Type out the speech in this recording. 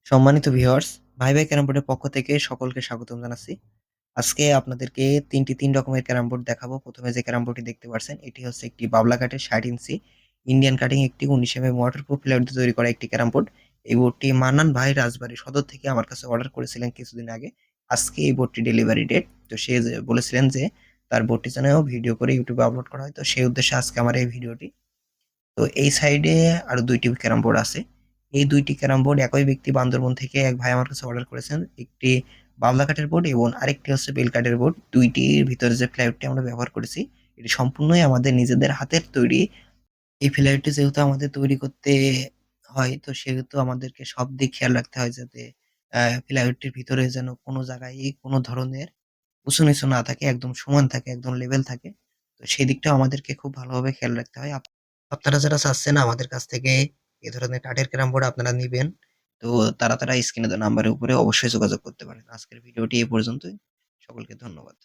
সম্মানিত ভিউয়ার্স, ভাই ভাই ক্যারাম বোর্ডের পক্ষ থেকে সকলকে স্বাগতম জানাচ্ছি। আজকে আপনাদেরকে ৩ রকমের ক্যারাম বোর্ড দেখাবো। ১ম এ যে ক্যারাম বোর্ডটি দেখতে পারছেন, এটি হচ্ছে একটি বাবলা কাঠের ৬০ ইঞ্চি ইন্ডিয়ান কাটিং একটি ১৯ এমএম ওয়াটারপ্রুফ প্লাইউড দিয়ে তৈরি করা একটি ক্যারাম বোর্ড। এই বোর্ডটি মান্নান ভাই রাজবাড়ী সদর থেকে আমার কাছে অর্ডার করেছিলেন কিছুদিন আগে। আজকে এই বোর্ডটি ডেলিভারি ডেট। তো সে বলেছিলেন যে তার বোর্ডটি যেন ভিডিও করে YouTube এ আপলোড করা হয়। তো সেই উদ্দেশ্যে আজকে আমার এই ভিডিওটি। তো এই সাইডে আরো ২ টি ক্যারাম বোর্ড আছে। এই ২ টি ক্যারাম বোর্ড একই ব্যক্তি বান্দরবন থেকে এক ভাই আমার কাছে অর্ডার করেছেন। একটি বাবলা কাঠের বোর্ড এবং আরেকটি হচ্ছে বেল কাঠের বোর্ড। ২ টির ভিতরে যে প্লাইউডটি আমরা ব্যবহার করেছি, এটি সম্পূর্ণই আমাদের নিজেদের হাতের তৈরি। এই প্লাইউডটি যেহেতু আমাদের তৈরি করতে হয়, তো সেহেতু আমাদেরকে সব দিক খেয়াল রাখতে হয় যাতে প্লাইউডটির ভিতরে যেন কোনো জায়গায় কোনো ধরনের উঁচু-নিচু না থাকে, একদম সমান থাকে, একদম লেভেল থাকে। তো সেই দিকটাও আমাদেরকে খুব ভালোভাবে খেয়াল রাখতে হয়। আপনারা যারা চাচ্ছেন আমাদের কাছ থেকে এ ধরনের কাঠের ক্যারাম বোর্ড আপনারা নিবেন, তো তারা স্ক্রিনে দেওয়া নাম্বারের উপরে অবশ্যই যোগাযোগ করতে পারেন। আজকের ভিডিওটি এ পর্যন্তই। সকলকে ধন্যবাদ।